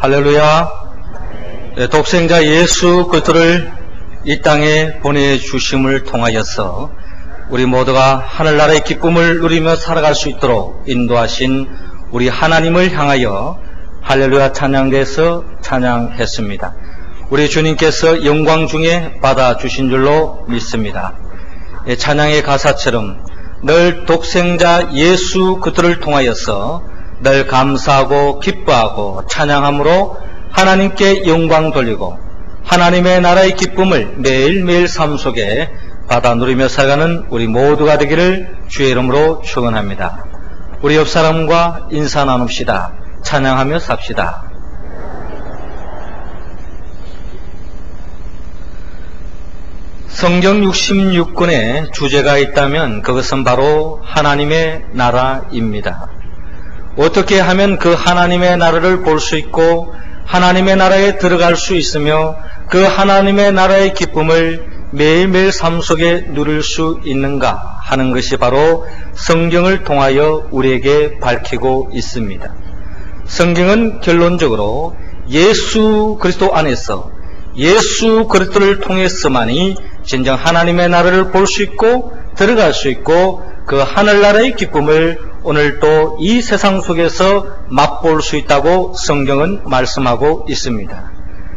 할렐루야. 독생자 예수 그리스도를 이 땅에 보내주심을 통하여서 우리 모두가 하늘나라의 기쁨을 누리며 살아갈 수 있도록 인도하신 우리 하나님을 향하여 할렐루야 찬양대에서 찬양했습니다. 우리 주님께서 영광 중에 받아주신 줄로 믿습니다. 찬양의 가사처럼 늘 독생자 예수 그리스도를 통하여서 늘 감사하고 기뻐하고 찬양함으로 하나님께 영광 돌리고 하나님의 나라의 기쁨을 매일매일 삶 속에 받아 누리며 살아가는 우리 모두가 되기를 주의 이름으로 축원합니다. 우리 옆 사람과 인사 나눕시다. 찬양하며 삽시다. 성경 66권의 주제가 있다면 그것은 바로 하나님의 나라입니다. 어떻게 하면 그 하나님의 나라를 볼 수 있고 하나님의 나라에 들어갈 수 있으며 그 하나님의 나라의 기쁨을 매일매일 삶 속에 누릴 수 있는가 하는 것이 바로 성경을 통하여 우리에게 밝히고 있습니다. 성경은 결론적으로 예수 그리스도 안에서 예수 그리스도를 통해서만이 진정 하나님의 나라를 볼 수 있고 들어갈 수 있고 그 하늘나라의 기쁨을 오늘 또 이 세상 속에서 맛볼 수 있다고 성경은 말씀하고 있습니다.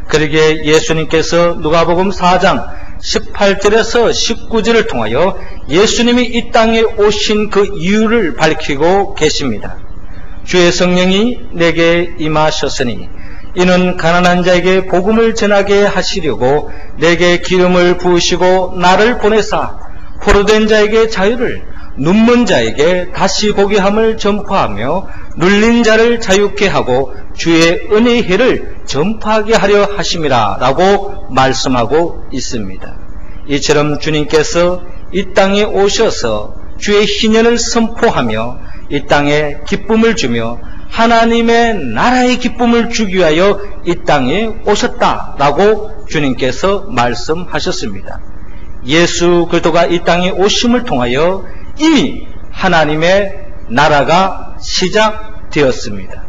그러기에 예수님께서 누가복음 4장 18절에서 19절을 통하여 예수님이 이 땅에 오신 그 이유를 밝히고 계십니다. 주의 성령이 내게 임하셨으니 이는 가난한 자에게 복음을 전하게 하시려고 내게 기름을 부으시고 나를 보내사 포로된 자에게 자유를 눈먼 자에게 다시 보게 함을 전파하며 눌린 자를 자유케 하고 주의 은혜의 해를 전파하게 하려 하심이라 라고 말씀하고 있습니다. 이처럼 주님께서 이 땅에 오셔서 주의 희년을 선포하며 이 땅에 기쁨을 주며 하나님의 나라의 기쁨을 주기 위하여 이 땅에 오셨다라고 주님께서 말씀하셨습니다. 예수 그리스도가 이 땅에 오심을 통하여 이미 하나님의 나라가 시작되었습니다.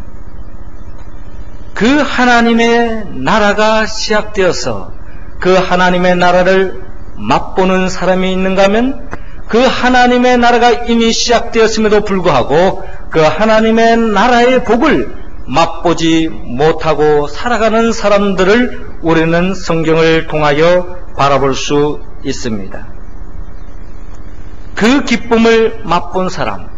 그 하나님의 나라가 시작되어서 그 하나님의 나라를 맛보는 사람이 있는가 하면 그 하나님의 나라가 이미 시작되었음에도 불구하고 그 하나님의 나라의 복을 맛보지 못하고 살아가는 사람들을 우리는 성경을 통하여 바라볼 수 있습니다. 그 기쁨을 맛본 사람,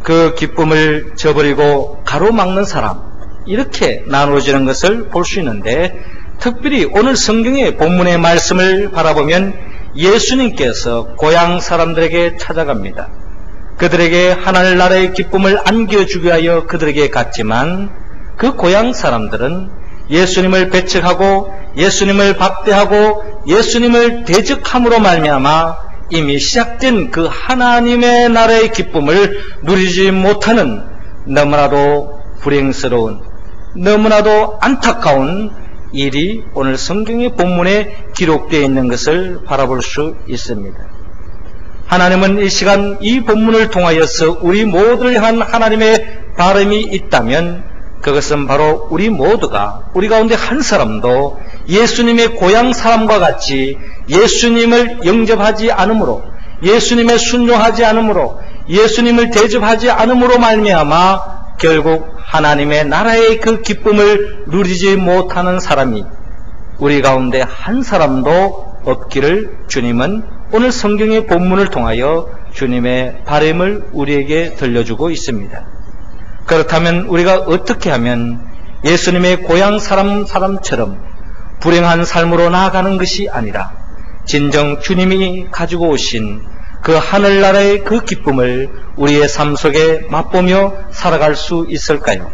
그 기쁨을 저버리고 가로막는 사람, 이렇게 나누어지는 것을 볼 수 있는데 특별히 오늘 성경의 본문의 말씀을 바라보면 예수님께서 고향 사람들에게 찾아갑니다. 그들에게 하늘나라의 기쁨을 안겨주기 위하여 그들에게 갔지만 그 고향 사람들은 예수님을 배척하고 예수님을 박대하고 예수님을 대적함으로 말미암아 이미 시작된 그 하나님의 나라의 기쁨을 누리지 못하는 너무나도 불행스러운 너무나도 안타까운 일이 오늘 성경의 본문에 기록되어 있는 것을 바라볼 수 있습니다. 하나님은 이 시간 이 본문을 통하여서 우리 모두를 향한 하나님의 바람이 있다면 그것은 바로 우리 모두가 우리 가운데 한 사람도 예수님의 고향 사람과 같이 예수님을 영접하지 않으므로 예수님에 순종하지 않으므로 예수님을 대접하지 않으므로 말미암아 결국 하나님의 나라의 그 기쁨을 누리지 못하는 사람이 우리 가운데 한 사람도 없기를 주님은 오늘 성경의 본문을 통하여 주님의 바람을 우리에게 들려주고 있습니다. 그렇다면 우리가 어떻게 하면 예수님의 고향 사람처럼 불행한 삶으로 나아가는 것이 아니라 진정 주님이 가지고 오신 그 하늘나라의 그 기쁨을 우리의 삶 속에 맛보며 살아갈 수 있을까요?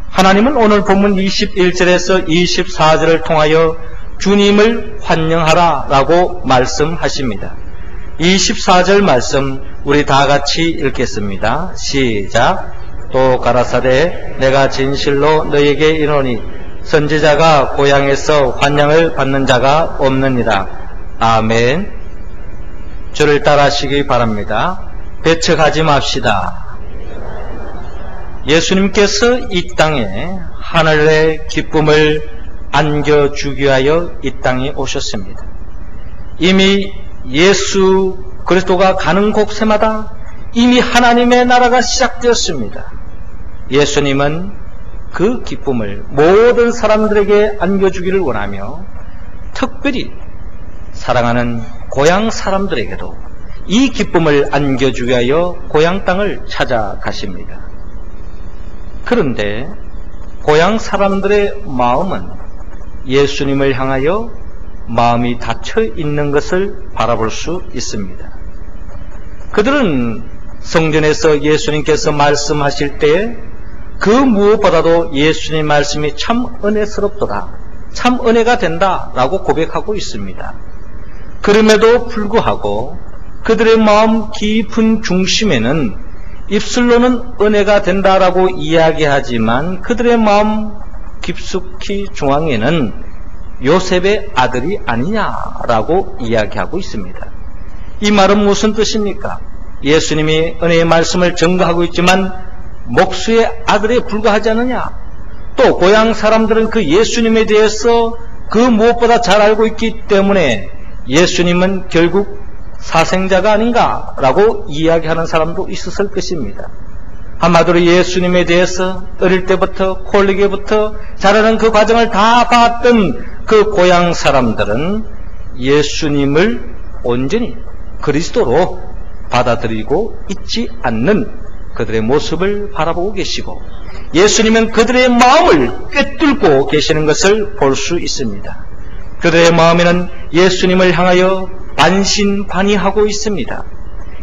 하나님은 오늘 본문 21절에서 24절을 통하여 주님을 환영하라 라고 말씀하십니다. 24절 말씀 우리 다 같이 읽겠습니다. 시작. 또 가라사대 내가 진실로 너에게 이르노니 선지자가 고향에서 환영을 받는 자가 없느니라. 아멘. 저를 따라하시기 바랍니다. 배척하지 맙시다. 예수님께서 이 땅에 하늘의 기쁨을 안겨주기 위하여 이 땅에 오셨습니다. 이미 예수 그리스도가 가는 곳마다 이미 하나님의 나라가 시작되었습니다. 예수님은 그 기쁨을 모든 사람들에게 안겨주기를 원하며 특별히 사랑하는 고향 사람들에게도 이 기쁨을 안겨주기 위하여 고향 땅을 찾아가십니다. 그런데 고향 사람들의 마음은 예수님을 향하여 마음이 닫혀 있는 것을 바라볼 수 있습니다. 그들은 성전에서 예수님께서 말씀하실 때에 그 무엇보다도 예수님 말씀이 참 은혜스럽도다, 참 은혜가 된다라고 고백하고 있습니다. 그럼에도 불구하고 그들의 마음 깊은 중심에는 입술로는 은혜가 된다라고 이야기하지만 그들의 마음 깊숙이 중앙에는 요셉의 아들이 아니냐라고 이야기하고 있습니다. 이 말은 무슨 뜻입니까? 예수님이 은혜의 말씀을 증거하고 있지만 목수의 아들에 불과하지 않느냐? 또 고향 사람들은 그 예수님에 대해서 그 무엇보다 잘 알고 있기 때문에 예수님은 결국 사생자가 아닌가라고 이야기하는 사람도 있었을 것입니다. 한마디로 예수님에 대해서 어릴 때부터 콜리게부터 자라는 그 과정을 다 봤던 그 고향 사람들은 예수님을 온전히 그리스도로 받아들이고 있지 않는 그들의 모습을 바라보고 계시고 예수님은 그들의 마음을 꿰뚫고 계시는 것을 볼 수 있습니다. 그들의 마음에는 예수님을 향하여 반신반의하고 있습니다.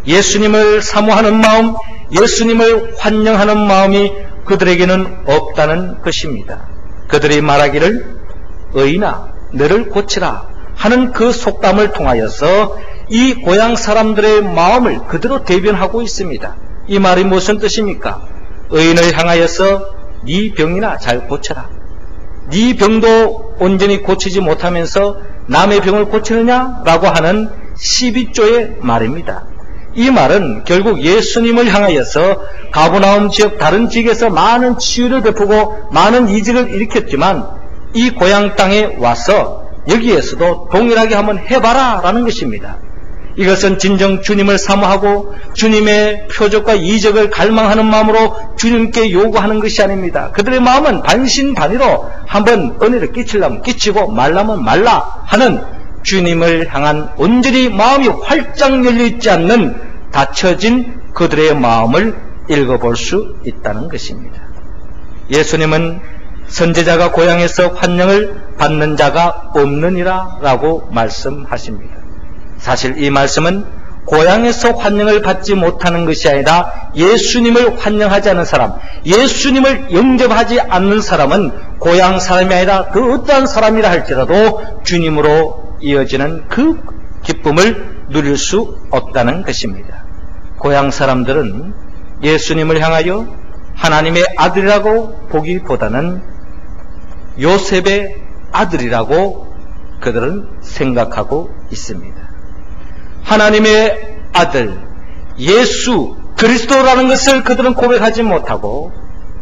예수님을 사모하는 마음, 예수님을 환영하는 마음이 그들에게는 없다는 것입니다. 그들이 말하기를 의인아 너를 고치라 하는 그 속담을 통하여서 이 고향 사람들의 마음을 그대로 대변하고 있습니다. 이 말이 무슨 뜻입니까? 의인을 향하여서 네 병이나 잘 고쳐라. 네 병도 온전히 고치지 못하면서 남의 병을 고치느냐라고 하는 12조의 말입니다. 이 말은 결국 예수님을 향하여서 가버나움 지역 다른 지역에서 많은 치유를 베푸고 많은 이직을 일으켰지만 이 고향 땅에 와서 여기에서도 동일하게 한번 해봐라 라는 것입니다. 이것은 진정 주님을 사모하고 주님의 표적과 이적을 갈망하는 마음으로 주님께 요구하는 것이 아닙니다. 그들의 마음은 반신반의로 한번 은혜를 끼치려면 끼치고 말라면 말라 하는 주님을 향한 온전히 마음이 활짝 열려있지 않는 닫혀진 그들의 마음을 읽어볼 수 있다는 것입니다. 예수님은 선지자가 고향에서 환영을 받는 자가 없느니라 라고 말씀하십니다. 사실 이 말씀은 고향에서 환영을 받지 못하는 것이 아니라 예수님을 환영하지 않는 사람, 예수님을 영접하지 않는 사람은 고향 사람이 아니라 그 어떠한 사람이라 할지라도 주님으로 이어지는 그 기쁨을 누릴 수 없다는 것입니다. 고향 사람들은 예수님을 향하여 하나님의 아들이라고 보기보다는 요셉의 아들이라고 그들은 생각하고 있습니다. 하나님의 아들 예수 그리스도라는 것을 그들은 고백하지 못하고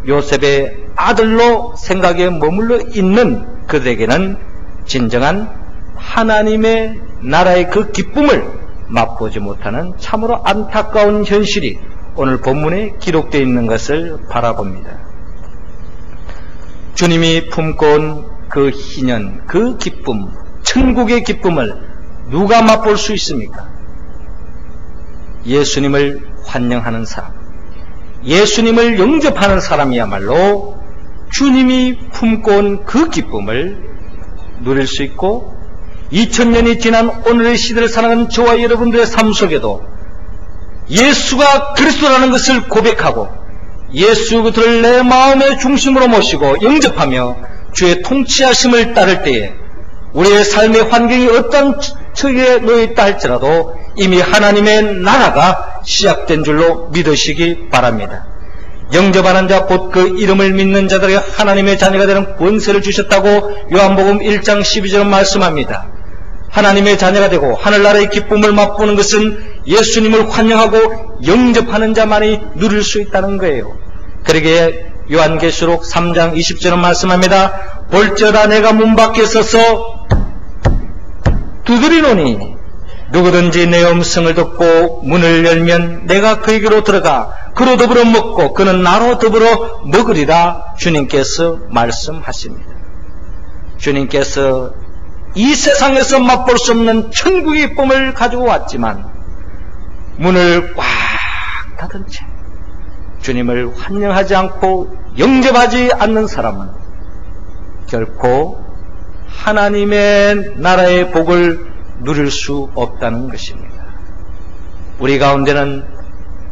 요셉의 아들로 생각에 머물러 있는 그들에게는 진정한 하나님의 나라의 그 기쁨을 맛보지 못하는 참으로 안타까운 현실이 오늘 본문에 기록되어 있는 것을 바라봅니다. 주님이 품고 온 그 희년, 그 기쁨, 천국의 기쁨을 누가 맛볼 수 있습니까? 예수님을 환영하는 사람, 예수님을 영접하는 사람이야말로 주님이 품고 온 그 기쁨을 누릴 수 있고 2000년이 지난 오늘의 시대를 살아가는 저와 여러분들의 삶 속에도 예수가 그리스도라는 것을 고백하고 예수 그들을 내 마음의 중심으로 모시고 영접하며 주의 통치하심을 따를 때에 우리의 삶의 환경이 어떤 처지에 놓여 있다 할지라도 이미 하나님의 나라가 시작된 줄로 믿으시기 바랍니다. 영접하는 자 곧 그 이름을 믿는 자들에게 하나님의 자녀가 되는 권세를 주셨다고 요한복음 1장 12절은 말씀합니다. 하나님의 자녀가 되고 하늘나라의 기쁨을 맛보는 것은 예수님을 환영하고 영접하는 자만이 누릴 수 있다는 거예요. 그러기에 요한계시록 3장 20절은 말씀합니다. 볼지어다 내가 문 밖에 서서 두드리노니 누구든지 내 음성을 듣고 문을 열면 내가 그에게로 들어가 그로 더불어 먹고 그는 나로 더불어 먹으리라 주님께서 말씀하십니다. 주님께서 이 세상에서 맛볼 수 없는 천국의 기쁨을 가지고 왔지만 문을 꽉 닫은 채 주님을 환영하지 않고 영접하지 않는 사람은 결코 하나님의 나라의 복을 누릴 수 없다는 것입니다. 우리 가운데는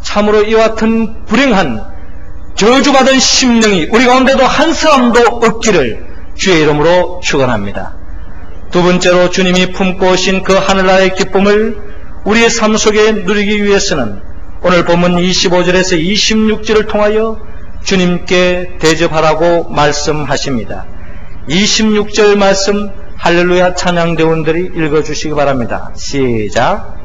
참으로 이와 같은 불행한 저주받은 심령이 우리 가운데도 한 사람도 없기를 주의 이름으로 축원합니다. 두 번째로 주님이 품고 오신 그 하늘나라의 기쁨을 우리의 삶 속에 누리기 위해서는 오늘 본문 25절에서 26절을 통하여 주님께 대접하라고 말씀하십니다. 26절 말씀 할렐루야 찬양대원들이 읽어주시기 바랍니다. 시작.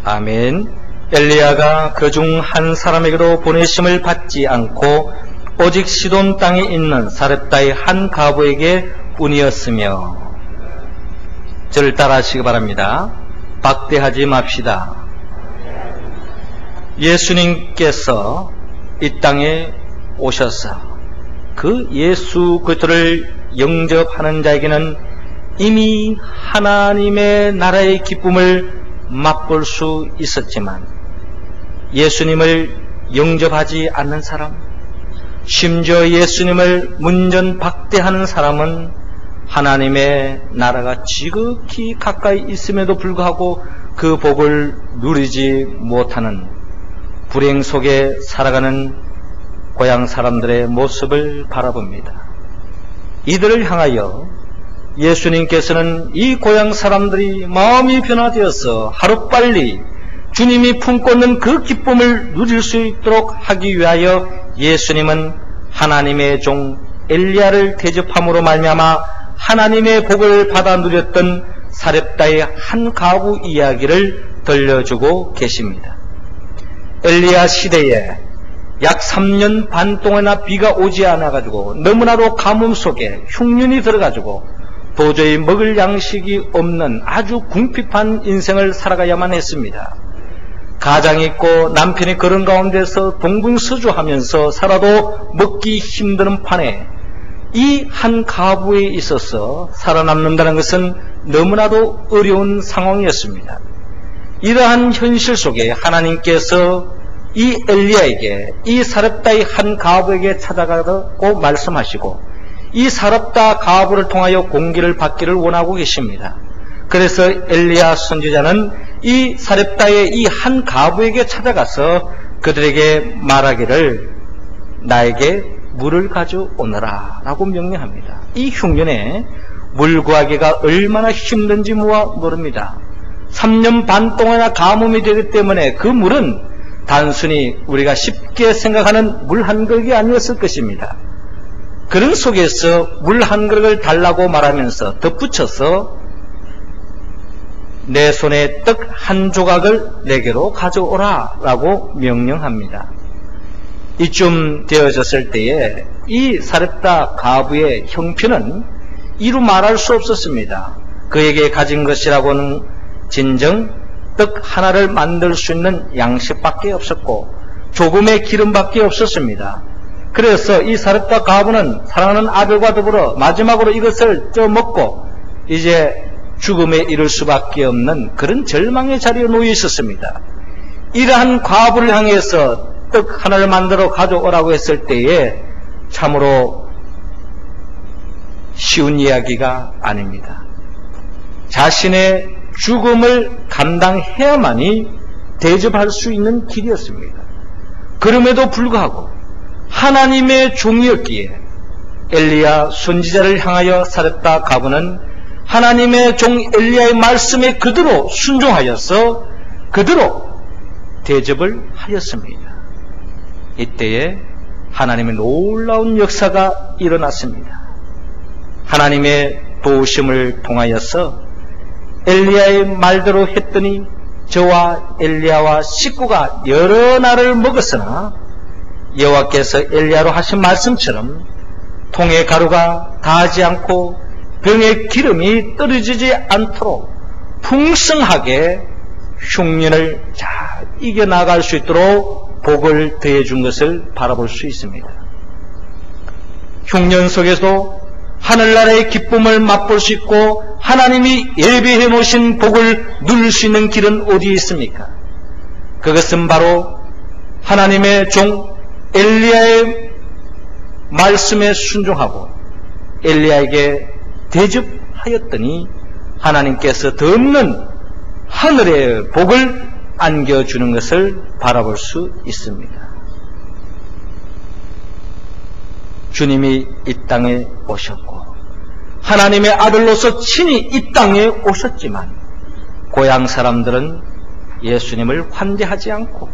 아멘. 엘리야가 그중 한 사람에게로 보내심을 받지 않고 오직 시돈 땅에 있는 사렙다의 한 과부에게 뿐이었으며, 저를 따라하시기 바랍니다. 박대하지 맙시다. 예수님께서 이 땅에 오셔서 그 예수 그리스도를 영접하는 자에게는 이미 하나님의 나라의 기쁨을 맛볼 수 있었지만 예수님을 영접하지 않는 사람, 심지어 예수님을 문전박대하는 사람은 하나님의 나라가 지극히 가까이 있음에도 불구하고 그 복을 누리지 못하는 불행 속에 살아가는 고향 사람들의 모습을 바라봅니다. 이들을 향하여 예수님께서는 이 고향 사람들이 마음이 변화되어서 하루빨리 주님이 품고 있는 그 기쁨을 누릴 수 있도록 하기 위하여 예수님은 하나님의 종 엘리야를 대접함으로 말미암아 하나님의 복을 받아 누렸던 사렙다의 한 가부 이야기를 들려주고 계십니다. 엘리야 시대에 약 3년 반 동안이나 비가 오지 않아가지고 너무나도 가뭄 속에 흉년이 들어가지고 도저히 먹을 양식이 없는 아주 궁핍한 인생을 살아가야만 했습니다. 가장이 있고 남편이 그런 가운데서 동분서주하면서 살아도 먹기 힘든 판에 이 한 가부에 있어서 살아남는다는 것은 너무나도 어려운 상황이었습니다. 이러한 현실 속에 하나님께서 이 엘리야에게, 이 사렙다의 한 가부에게 찾아가고 말씀하시고 이 사렙다 가부를 통하여 공기를 받기를 원하고 계십니다. 그래서 엘리야 선지자는 이 사렙다의 이 한 가부에게 찾아가서 그들에게 말하기를 나에게 물을 가져오너라 라고 명령합니다. 이 흉년에 물 구하기가 얼마나 힘든지 모릅니다. 3년 반 동안이나 가뭄이 되기 때문에 그 물은 단순히 우리가 쉽게 생각하는 물 한 그릇이 아니었을 것입니다. 그런 속에서 물 한 그릇을 달라고 말하면서 덧붙여서 내 손에 떡 한 조각을 내게로 가져오라 라고 명령합니다. 이쯤 되어졌을 때에 이 사렙다 가부의 형편은 이루 말할 수 없었습니다. 그에게 가진 것이라고는 진정 떡 하나를 만들 수 있는 양식밖에 없었고 조금의 기름밖에 없었습니다. 그래서 이 사렙다 가부는 사랑하는 아들과 더불어 마지막으로 이것을 먹고 이제 죽음에 이를 수밖에 없는 그런 절망의 자리에 놓여 있었습니다. 이러한 과부를 향해서 떡 하나를 만들어 가져오라고 했을 때에 참으로 쉬운 이야기가 아닙니다. 자신의 죽음을 감당해야만이 대접할 수 있는 길이었습니다. 그럼에도 불구하고 하나님의 종이었기에 엘리야 선지자를 향하여 사렙다 가부는 하나님의 종 엘리야의 말씀에 그대로 순종하여서 그대로 대접을 하였습니다. 이때에 하나님의 놀라운 역사가 일어났습니다. 하나님의 도우심을 통하여서 엘리야의 말대로 했더니 저와 엘리야와 식구가 여러 날을 먹었으나 여호와께서 엘리야로 하신 말씀처럼 통의 가루가 다하지 않고 병의 기름이 떨어지지 않도록 풍성하게 흉년을 잘 이겨나갈 수 있도록 복을 더해준 것을 바라볼 수 있습니다. 흉년 속에서도 하늘나라의 기쁨을 맛볼 수 있고 하나님이 예비해 놓으신 복을 누릴 수 있는 길은 어디에 있습니까? 그것은 바로 하나님의 종 엘리야의 말씀에 순종하고 엘리야에게 대접하였더니 하나님께서 더 없는 하늘의 복을 안겨주는 것을 바라볼 수 있습니다. 주님이 이 땅에 오셨고 하나님의 아들로서 친히 이 땅에 오셨지만 고향 사람들은 예수님을 환대하지 않고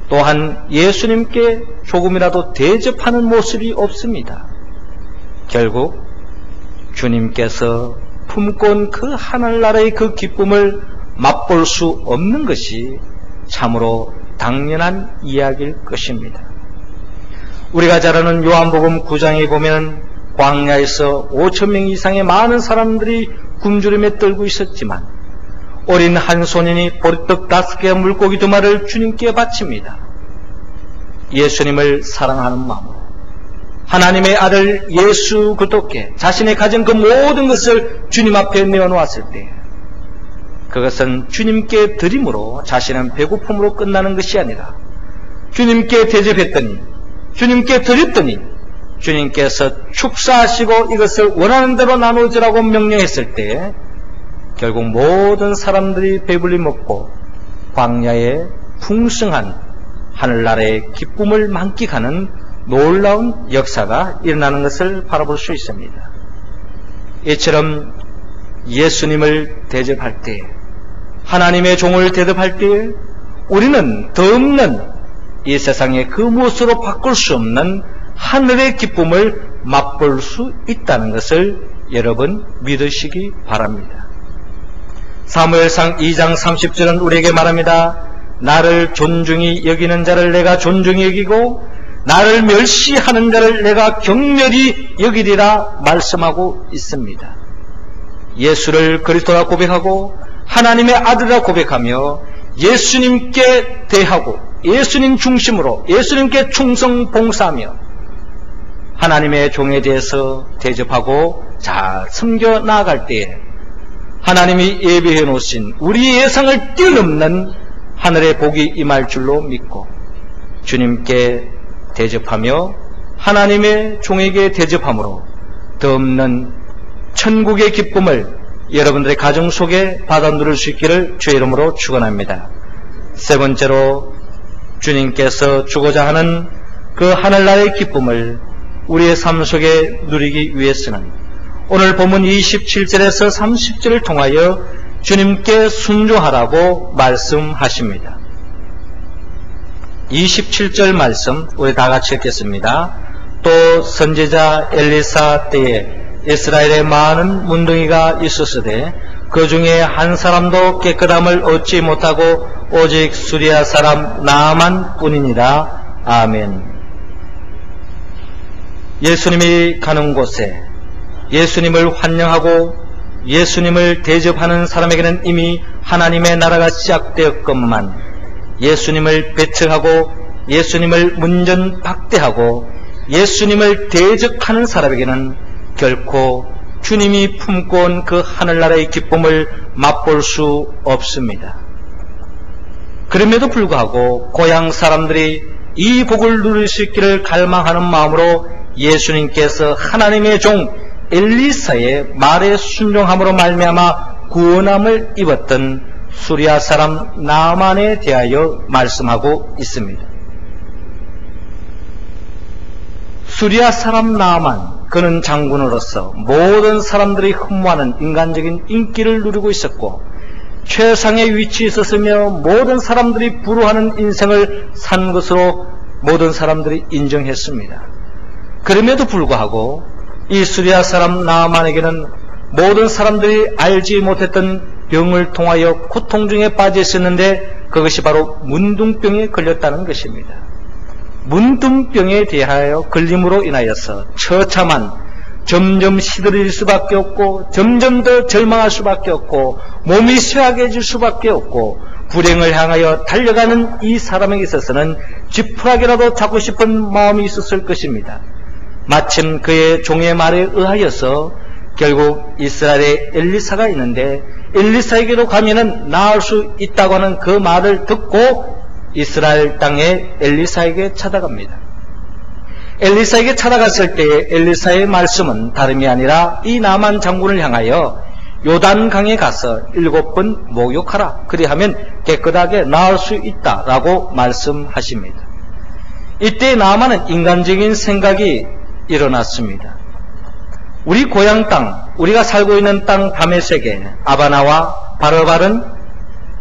또한 예수님께 조금이라도 대접하는 모습이 없습니다. 결국 주님께서 품고 온 그 하늘나라의 그 기쁨을 맛볼 수 없는 것이 참으로 당연한 이야기일 것입니다. 우리가 잘 아는 요한복음 9장에 보면 광야에서 5,000명 이상의 많은 사람들이 굶주림에 떨고 있었지만 어린 한 소년이 보리떡 5개와 물고기 2마리를 주님께 바칩니다. 예수님을 사랑하는 마음으로 하나님의 아들 예수 그리스도께 자신의 가진 그 모든 것을 주님 앞에 내어놓았을 때 그것은 주님께 드림으로 자신은 배고픔으로 끝나는 것이 아니라 주님께 대접했더니 주님께 드렸더니 주님께서 축사하시고 이것을 원하는 대로 나누어주라고 명령했을 때 결국 모든 사람들이 배불리 먹고 광야의 풍성한 하늘나라의 기쁨을 만끽하는 놀라운 역사가 일어나는 것을 바라볼 수 있습니다. 이처럼 예수님을 대접할 때 하나님의 종을 대접할 때 우리는 더 없는 이 세상의 그 무엇으로 바꿀 수 없는 하늘의 기쁨을 맛볼 수 있다는 것을 여러분 믿으시기 바랍니다. 사무엘상 2장 30절은 우리에게 말합니다. 나를 존중히 여기는 자를 내가 존중히 여기고 나를 멸시하는 자를 내가 경멸히 여기리라 말씀하고 있습니다. 예수를 그리스도라 고백하고 하나님의 아들이라 고백하며 예수님께 대하고 예수님 중심으로 예수님께 충성 봉사하며 하나님의 종에 대해서 대접하고 잘 섬겨 나아갈 때에 하나님이 예비해 놓으신 우리의 예상을 뛰어넘는 하늘의 복이 임할 줄로 믿고 주님께 대접하며 하나님의 종에게 대접함으로 더 없는 천국의 기쁨을 여러분들의 가정 속에 받아 누릴 수 있기를 주의 이름으로 축원합니다. 세 번째로 주님께서 주고자 하는 그 하늘나라의 기쁨을 우리의 삶 속에 누리기 위해서는 오늘 본문 27절에서 30절을 통하여 주님께 순종하라고 말씀하십니다. 27절 말씀 우리 다 같이 읽겠습니다. 또 선지자 엘리사 때에 이스라엘에 많은 문둥이가 있었으되 그 중에 한 사람도 깨끗함을 얻지 못하고 오직 수리아 사람 나아만 뿐이니라. 아멘. 예수님이 가는 곳에 예수님을 환영하고 예수님을 대접하는 사람에게는 이미 하나님의 나라가 시작되었건만 예수님을 배척하고 예수님을 문전박대하고 예수님을 대적하는 사람에게는 결코 주님이 품고 온 그 하늘나라의 기쁨을 맛볼 수 없습니다. 그럼에도 불구하고 고향 사람들이 이 복을 누릴 수 있기를 갈망하는 마음으로 예수님께서 하나님의 종 엘리사의 말에 순종함으로 말미암아 구원함을 입었던 수리아 사람 나아만에 대하여 말씀하고 있습니다. 수리아 사람 나아만, 그는 장군으로서 모든 사람들이 흠모하는 인간적인 인기를 누리고 있었고 최상의 위치에 있었으며 모든 사람들이 부러워하는 인생을 산 것으로 모든 사람들이 인정했습니다. 그럼에도 불구하고 이 수리아 사람 나아만에게는 모든 사람들이 알지 못했던 병을 통하여 고통 중에 빠져 있었는데 그것이 바로 문둥병에 걸렸다는 것입니다. 문둥병에 대하여 걸림으로 인하여서 처참한 점점 시들어질 수밖에 없고 점점 더 절망할 수밖에 없고 몸이 쇠약해질 수밖에 없고 불행을 향하여 달려가는 이 사람에게 있어서는 지푸라기라도 잡고 싶은 마음이 있었을 것입니다. 마침 그의 종의 말에 의하여서 결국 이스라엘에 엘리사가 있는데 엘리사에게로 가면은 나을 수 있다고 하는 그 말을 듣고 이스라엘 땅에 엘리사에게 찾아갑니다. 엘리사에게 찾아갔을 때 엘리사의 말씀은 다름이 아니라 이 나만 장군을 향하여 요단강에 가서 7번 목욕하라. 그리하면 깨끗하게 나을 수 있다라고 말씀하십니다. 이때 나만은 인간적인 생각이 일어났습니다. 우리 고향 땅, 우리가 살고 있는 땅 다메섹에 아바나와 바르발은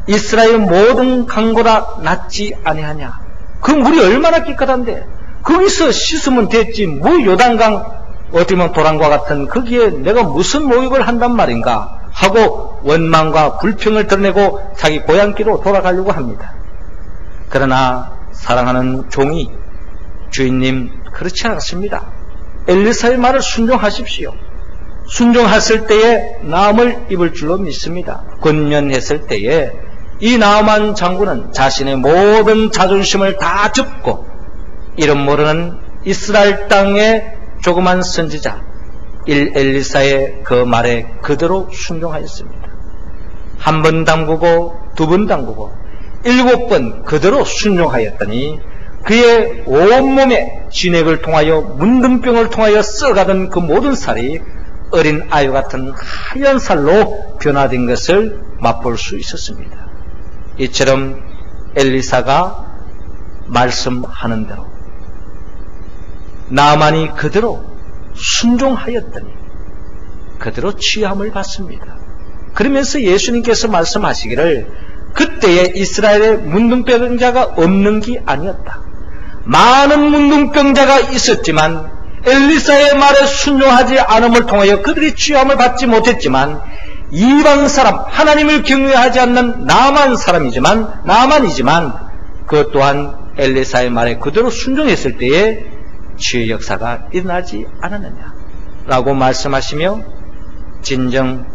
이스라엘 모든 강보다 낫지 아니하냐. 그 물이 얼마나 깨끗한데 거기서 씻으면 됐지 뭐 요단강 어떻게 보면 도랑과 같은 거기에 내가 무슨 목욕을 한단 말인가 하고 원망과 불평을 드러내고 자기 고향길로 돌아가려고 합니다. 그러나 사랑하는 종이 주인님 그렇지 않습니다. 엘리사의 말을 순종하십시오. 순종했을 때에 나음을 입을 줄로 믿습니다. 권면했을 때에 이 나아만 장군은 자신의 모든 자존심을 다 접고 이름 모르는 이스라엘 땅의 조그만 선지자 엘리사의 그 말에 그대로 순종하였습니다. 한 번 담그고 2번 담그고 7번 그대로 순종하였더니 그의 온몸에 진액을 통하여 문둥병을 통하여 썩어가던 그 모든 살이 어린 아유 같은 하얀 살로 변화된 것을 맛볼 수 있었습니다. 이처럼 엘리사가 말씀하는 대로 나만이 그대로 순종하였더니 그대로 취함을 받습니다. 그러면서 예수님께서 말씀하시기를 그때에 이스라엘에 문둥병자가 없는 게 아니었다. 많은 문둥병자가 있었지만 엘리사의 말에 순종하지 않음을 통하여 그들이 취함을 받지 못했지만 이방 사람, 하나님을 경외하지 않는 나만이지만 그것 또한 엘리사의 말에 그대로 순종했을 때에 치유의 역사가 일어나지 않았느냐라고 말씀하시며 진정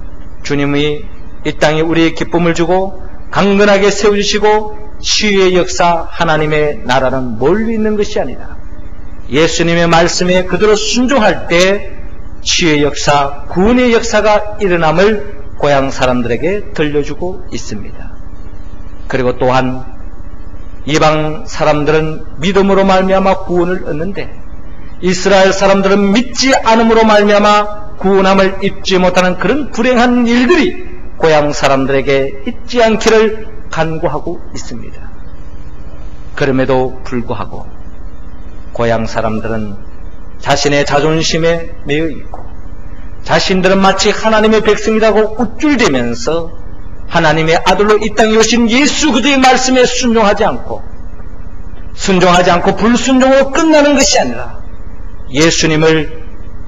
주님이 이 땅에 우리의 기쁨을 주고 강건하게 세워주시고 치유의 역사 하나님의 나라는 멀리 있는 것이 아니라 예수님의 말씀에 그대로 순종할 때 치유의 역사, 구원의 역사가 일어남을 고향 사람들에게 들려주고 있습니다. 그리고 또한 이방 사람들은 믿음으로 말미암아 구원을 얻는데 이스라엘 사람들은 믿지 않음으로 말미암아 구원함을 입지 못하는 그런 불행한 일들이 고향 사람들에게 있지 않기를 간구하고 있습니다. 그럼에도 불구하고 고향 사람들은 자신의 자존심에 매여 있고 자신들은 마치 하나님의 백성이라고 우쭐대면서 하나님의 아들로 이 땅에 오신 예수 그리스도의 말씀에 순종하지 않고 불순종으로 끝나는 것이 아니라 예수님을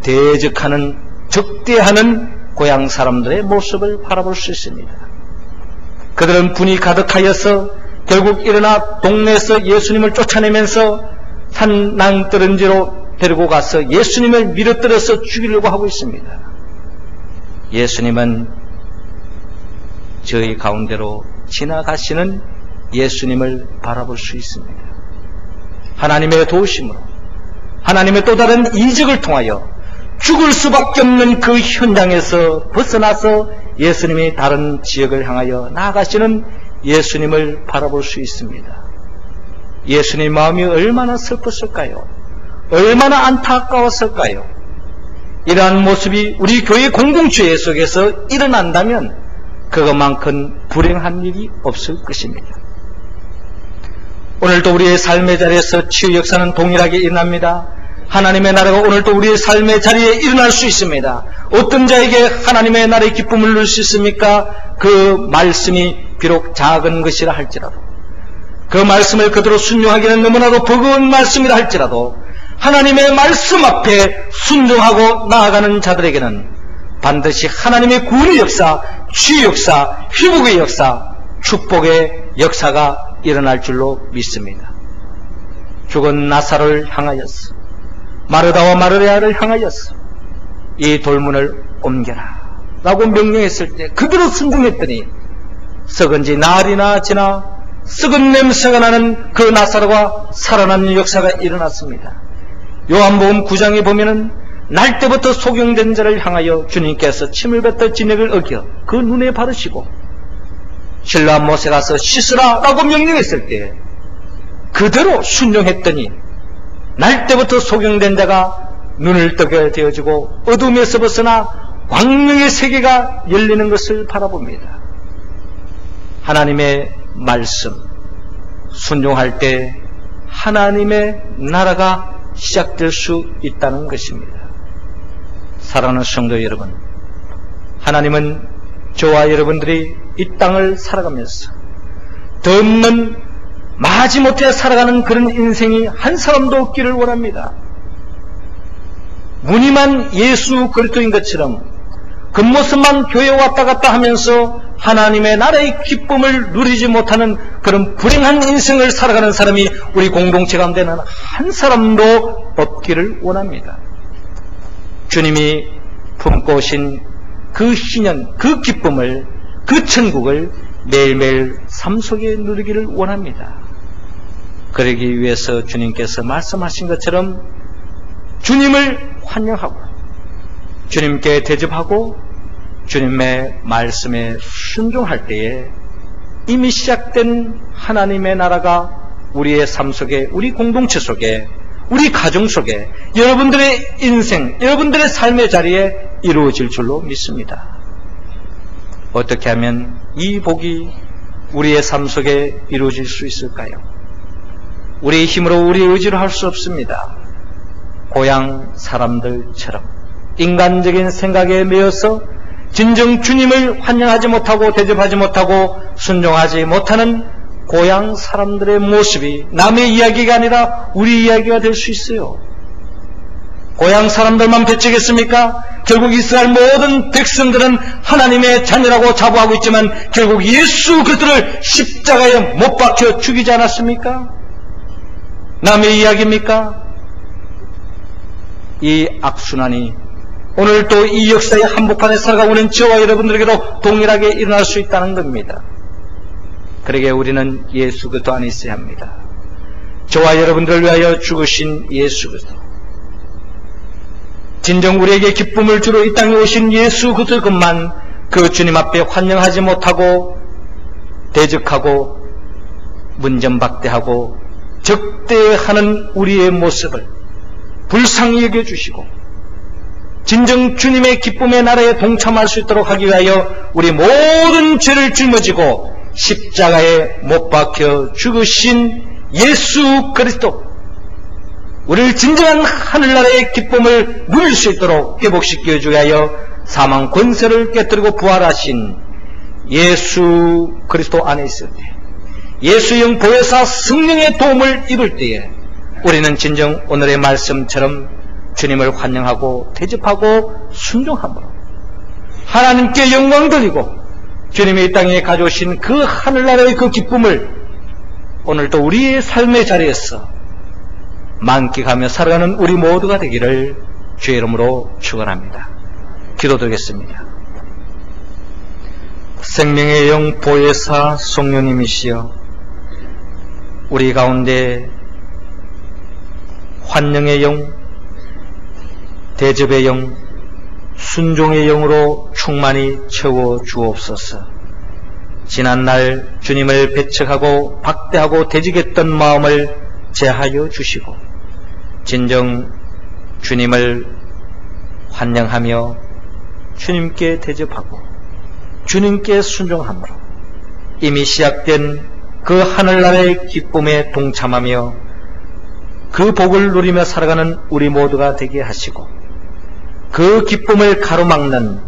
대적하는 적대하는 고향 사람들의 모습을 바라볼 수 있습니다. 그들은 분이 가득하여서 결국 일어나 동네에서 예수님을 쫓아내면서 산 낭떠러지로 데리고 가서 예수님을 밀어뜨려서 죽이려고 하고 있습니다. 예수님은 저희 가운데로 지나가시는 예수님을 바라볼 수 있습니다. 하나님의 도우심으로 하나님의 또 다른 이적을 통하여 죽을 수밖에 없는 그 현장에서 벗어나서 예수님이 다른 지역을 향하여 나아가시는 예수님을 바라볼 수 있습니다. 예수님의 마음이 얼마나 슬펐을까요? 얼마나 안타까웠을까요? 이러한 모습이 우리 교회 공동체 속에서 일어난다면 그것만큼 불행한 일이 없을 것입니다. 오늘도 우리의 삶의 자리에서 치유 역사는 동일하게 일어납니다. 하나님의 나라가 오늘도 우리의 삶의 자리에 일어날 수 있습니다. 어떤 자에게 하나님의 나라의 기쁨을 누릴 수 있습니까? 그 말씀이 비록 작은 것이라 할지라도 그 말씀을 그대로 순종하기는 너무나도 버거운 말씀이라 할지라도 하나님의 말씀 앞에 순종하고 나아가는 자들에게는 반드시 하나님의 구원의 역사, 치유 역사, 회복의 역사, 축복의 역사가 일어날 줄로 믿습니다. 죽은 나사로를 향하였어. 마르다와 마르레아를 향하였어. 이 돌문을 옮겨라 라고 명령했을 때 그대로 순종했더니 썩은 지 날이나 지나 썩은 냄새가 나는 그 나사로가 살아나는 역사가 일어났습니다. 요한복음 9장에 보면은 날 때부터 소경된 자를 향하여 주님께서 침을 뱉어 진액을 어겨 그 눈에 바르시고 실로암 못에 가서 씻으라 라고 명령했을 때 그대로 순종했더니 날 때부터 소경된 자가 눈을 뜨게 되어지고 어둠에서 벗어나 광명의 세계가 열리는 것을 바라봅니다. 하나님의 말씀 순종할 때 하나님의 나라가 시작될 수 있다는 것입니다. 사랑하는 성도 여러분, 하나님은 저와 여러분들이 이 땅을 살아가면서 더 없는 마지못해 살아가는 그런 인생이 한 사람도 없기를 원합니다. 무늬만 예수 그리스도인 것처럼 겉모습만 교회 왔다 갔다 하면서 하나님의 나라의 기쁨을 누리지 못하는 그런 불행한 인생을 살아가는 사람이 우리 공동체 가운데는 한 사람도 없기를 원합니다. 주님이 품고 오신 그 희년, 그 기쁨을, 그 천국을 매일매일 삶 속에 누리기를 원합니다. 그러기 위해서 주님께서 말씀하신 것처럼 주님을 환영하고 주님께 대접하고 주님의 말씀에 순종할 때에 이미 시작된 하나님의 나라가 우리의 삶 속에, 우리 공동체 속에, 우리 가정 속에, 여러분들의 인생, 여러분들의 삶의 자리에 이루어질 줄로 믿습니다. 어떻게 하면 이 복이 우리의 삶 속에 이루어질 수 있을까요? 우리의 힘으로, 우리의 의지로 할 수 없습니다. 고향 사람들처럼 인간적인 생각에 매여서 진정 주님을 환영하지 못하고 대접하지 못하고 순종하지 못하는 고향 사람들의 모습이 남의 이야기가 아니라 우리 이야기가 될 수 있어요. 고향 사람들만 배척했습니까? 결국 이스라엘 모든 백성들은 하나님의 자녀라고 자부하고 있지만 결국 예수 그리스도를 십자가에 못 박혀 죽이지 않았습니까? 남의 이야기입니까? 이 악순환이 오늘 또 이 역사의 한복판에 살아가고 있는 저와 여러분들에게도 동일하게 일어날 수 있다는 겁니다. 그러게 우리는 예수 그리스도 안에 있어야 합니다. 저와 여러분들을 위하여 죽으신 예수 그리스도, 진정 우리에게 기쁨을 주러 이 땅에 오신 예수 그리스도 것만 그 주님 앞에 환영하지 못하고 대적하고 문전박대하고 적대하는 우리의 모습을 불쌍히 여겨주시고 진정 주님의 기쁨의 나라에 동참할 수 있도록 하기 위하여 우리 모든 죄를 짊어지고 십자가에 못 박혀 죽으신 예수 그리스도, 우리를 진정한 하늘나라의 기쁨을 누릴 수 있도록 회복시켜 주기 위하여 사망 권세를 깨뜨리고 부활하신 예수 그리스도 안에 있을 때, 예수의 보혜사 성령의 도움을 입을 때에 우리는 진정 오늘의 말씀처럼 주님을 환영하고 대접하고 순종함으로 하나님께 영광 돌리고 주님이 이 땅에 가져오신 그 하늘나라의 그 기쁨을 오늘도 우리의 삶의 자리에서 만끽하며 살아가는 우리 모두가 되기를 주의 이름으로 축원합니다. 기도드리겠습니다. 생명의 영 보혜사 성령님이시여, 우리 가운데 환영의 영, 대접의 영, 순종의 영으로 충만히 채워 주옵소서. 지난날 주님을 배척하고 박대하고 대적했던 마음을 제하여 주시고 진정 주님을 환영하며 주님께 대접하고 주님께 순종함으로 이미 시작된 그 하늘나라의 기쁨에 동참하며 그 복을 누리며 살아가는 우리 모두가 되게 하시고 그 기쁨을 가로막는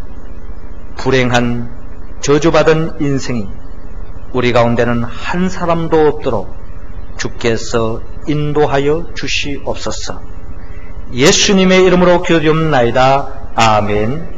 불행한 저주받은 인생이 우리 가운데는 한 사람도 없도록 주께서 인도하여 주시옵소서. 예수님의 이름으로 기도드리옵나이다. 아멘.